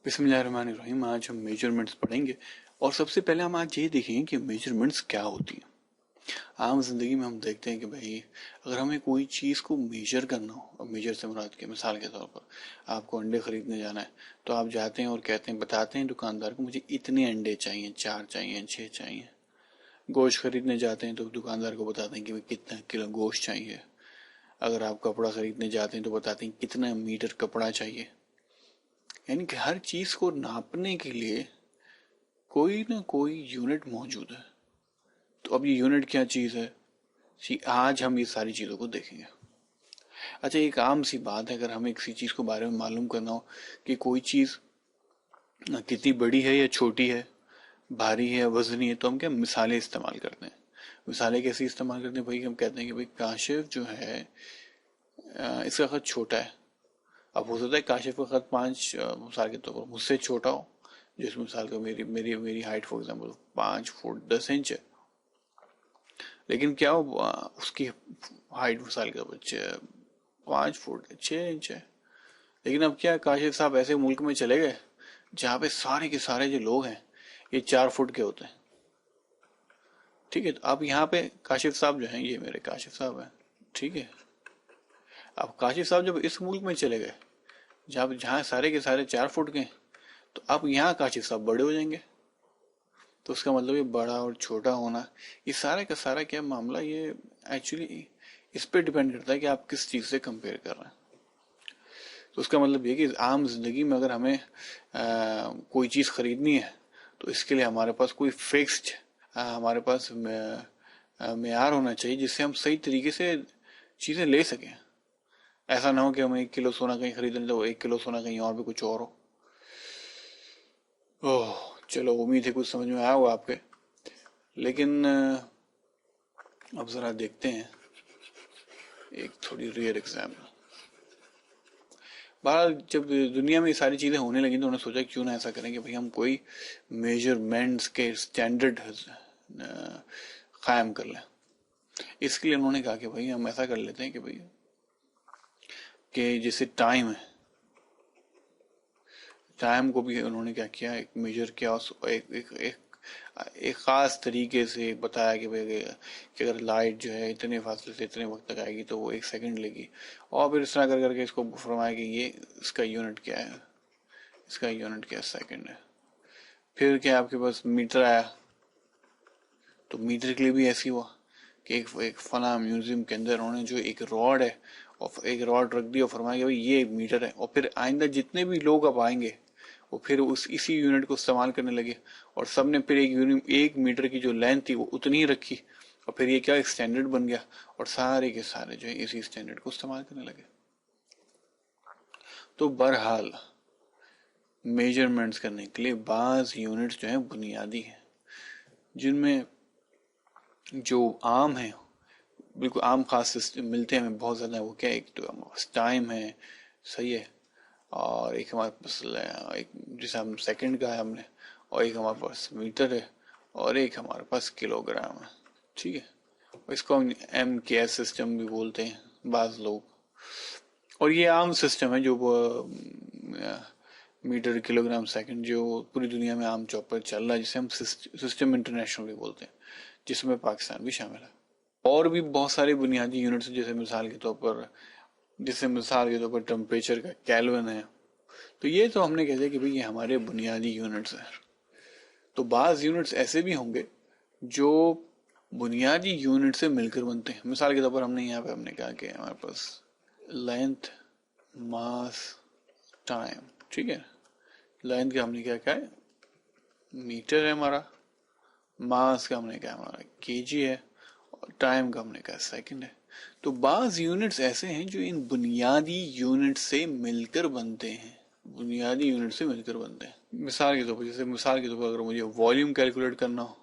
बिस्मिल्लाहिर्रहमानिर्रहीम। आज हम मेजरमेंट्स पढ़ेंगे और सबसे पहले हम आज ये देखेंगे कि मेजरमेंट्स क्या होती हैं। आम जिंदगी में हम देखते हैं कि भाई अगर हमें कोई चीज़ को मेजर करना हो, अब मेजर से मुराद के मिसाल के तौर पर आपको अंडे खरीदने जाना है तो आप जाते हैं और कहते हैं, बताते हैं दुकानदार को मुझे इतने अंडे चाहिए, 4 चाहिए, 6 चाहिए। गोश्त खरीदने जाते हैं तो दुकानदार को बताते हैं कि भाई कितना किलो गोश्त चाहिए। अगर आप कपड़ा खरीदने जाते हैं तो बताते हैं कितना मीटर कपड़ा चाहिए। यानी कि हर चीज को नापने के लिए कोई ना कोई यूनिट मौजूद है। तो अब ये यूनिट क्या चीज है, आज हम ये सारी चीजों को देखेंगे। अच्छा, एक आम सी बात है, अगर हमें किसी चीज को बारे में मालूम करना हो कि कोई चीज कितनी बड़ी है या छोटी है, भारी है या वजनी है, तो हम क्या मिसालें इस्तेमाल करते हैं। मिसालें कैसी इस्तेमाल करते हैं भाई, हम कहते हैं कि भाई काशिफ जो है इसका खत छोटा है। अब हो सकता है काशिफ का खत 5 मिसाल के तौर पर मुझसे छोटा हो, जिस मिसाल का मेरी मेरी मेरी height for example 5 foot 10 inch है, लेकिन क्या हो उसकी हाइट मिसाल का बच्चे 5 फुट 6 इंच है। लेकिन अब क्या काशिफ साहब ऐसे मुल्क में चले गए जहाँ पे सारे के सारे जो लोग हैं ये 4 फुट के होते हैं। ठीक है, तो अब यहाँ पे काशिफ साहब जो हैं, ये मेरे काशिफ साहब हैं, ठीक है। अब काशिफ साहब जब इस मुल्क में चले गए जहाँ जहाँ सारे के सारे 4 फुट के, तो अब यहाँ काशिफ साहब बड़े हो जाएंगे। तो उसका मतलब ये बड़ा और छोटा होना, ये सारा का सारा क्या मामला, ये एक्चुअली इस पे डिपेंड करता है कि आप किस चीज से कंपेयर कर रहे हैं। तो उसका मतलब ये कि आम जिंदगी में अगर हमें कोई चीज खरीदनी है तो इसके लिए हमारे पास कोई फिक्स्ड हमारे पास मेयार होना चाहिए जिससे हम सही तरीके से चीजें ले सकें। ऐसा ना हो कि हम 1 किलो सोना कहीं खरीद लें तो 1 किलो सोना कहीं और भी कुछ और हो। ओह चलो, उम्मीद है कुछ समझ में आया होगा आपके। लेकिन अब जरा देखते हैं एक थोड़ी रेयर एग्जाम्पल। बहरहाल जब दुनिया में ये सारी चीजें होने लगी तो उन्होंने सोचा क्यों ना ऐसा करें कि भाई हम कोई मेजरमेंट्स के स्टैंडर्ड कायम कर लें। इसके लिए उन्होंने कहा कि भाई हम ऐसा कर लेते हैं कि भाई कि जैसे टाइम है, टाइम को भी उन्होंने क्या किया, एक मेजर किया, एक खास तरीके से बताया कि भाई कि अगर लाइट जो है इतने फासले से इतने वक्त तक आएगी तो वो 1 सेकंड लेगी। और फिर इस तरह कर करके इसको फरमाया कि ये इसका यूनिट क्या है, इसका यूनिट क्या सेकंड है। फिर क्या आपके पास मीटर आया, तो मीटर के लिए भी ऐसी हुआ कि एक फला म्यूजियम के अंदर उन्होंने जो एक रॉड है और एक रॉड रख दी और फरमाया कि भाई ये मीटर है। और फिर आइंदा जितने भी लोग अब आएंगे वो फिर उस इसी यूनिट को इस्तेमाल करने लगे और सबने फिर एक मीटर की जो लेंथ थी वो उतनी ही रखी और फिर ये क्या एक स्टैंडर्ड बन गया और सारे के सारे जो है इसी स्टैंडर्ड को इस्तेमाल करने लगे। तो बहरहाल मेजरमेंट्स करने के लिए बाज यूनिट्स जो है बुनियादी है, जिनमें जो आम है, बिल्कुल आम खास मिलते हैं हमें बहुत ज्यादा। वो क्या, एक तो टाइम है, सही है, और एक हमारे पास एक जैसे हम सेकंड का है हमने, और एक हमारे पास मीटर है, और एक हमारे पास किलोग्राम है, ठीक है। इसको हम MKS सिस्टम भी बोलते हैं बाज लोग। और ये आम सिस्टम है जो मीटर किलोग्राम सेकंड जो पूरी दुनिया में आम तौर पर चल रहा है, जिसे हम सिस्टम इंटरनेशनल भी बोलते हैं, जिसमें पाकिस्तान भी शामिल है। और भी बहुत सारे बुनियादी यूनिट्स जैसे मिसाल के तौर पर टेम्परेचर का केल्विन है। तो ये तो हमने कह दिया कि भाई ये हमारे बुनियादी यूनिट्स हैं। तो बाज यूनिट्स ऐसे भी होंगे जो बुनियादी यूनिट से मिलकर बनते हैं। मिसाल के तौर पर हमने कहा कि हमारे पास लेंथ, मास, टाइम, ठीक है। लेंथ का हमने क्या कहा है, मीटर है हमारा, मास का हमने कहा हमारा केजी है, और टाइम का हमने कहा सेकंड है। तो बाज यूनिट्स ऐसे हैं जो इन बुनियादी यूनिट से मिलकर बनते हैं, बुनियादी यूनिट से मिलकर बनते हैं। मिसाल के तौर पर अगर मुझे वॉल्यूम कैलकुलेट करना हो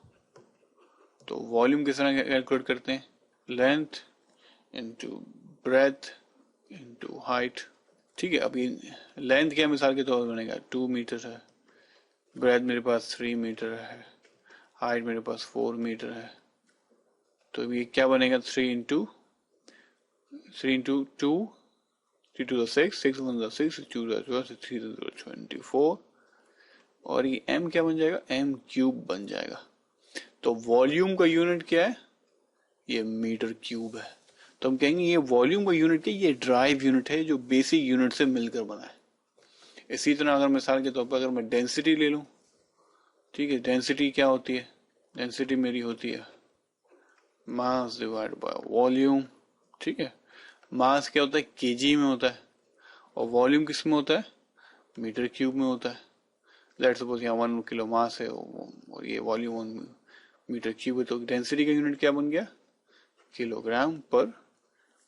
तो वॉल्यूम किस तरह कैलकुलेट करते हैं, length into breadth into height, ठीक है। अभी लेंथ क्या मिसाल के तौर पर मैंने कहा 2 मीटर है, ब्रेथ मेरे पास 3 मीटर है, हाइट मेरे पास 4 मीटर है। तो ये क्या बनेगा, 3 into 2, 3 to the 6, 6 1 the 6, 2 the 12, 3 to the 24, और ये एम क्या बन जाएगा, एम क्यूब बन जाएगा। तो वॉल्यूम का यूनिट क्या है, ये मीटर क्यूब है। तो हम कहेंगे ये वॉल्यूम का यूनिट क्या, ये ड्राइव यूनिट है जो बेसिक यूनिट से मिलकर बना है। इसी तरह अगर मिसाल के तौर पर अगर मैं डेंसिटी ले लूं, ठीक है, डेंसिटी क्या होती है, डेंसिटी मेरी होती है मास डिवाइड बाय वॉल्यूम, ठीक है। मास क्या होता है, केजी में होता है, और वॉल्यूम किस में होता है, मीटर क्यूब में होता है। लेट सपोज यहाँ 1 किलो मास है और ये वॉल्यूम 1 मीटर क्यूब है, तो डेंसिटी का यूनिट क्या बन गया, किलोग्राम पर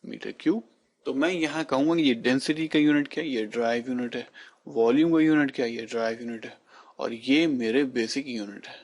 मीटर क्यूब। तो मैं यहाँ कहूंगा कि ये डेंसिटी का यूनिट क्या है, ये ड्राइव यूनिट है, वॉल्यूम का यूनिट क्या है, ये ड्राइव यूनिट है, और ये मेरे बेसिक यूनिट है।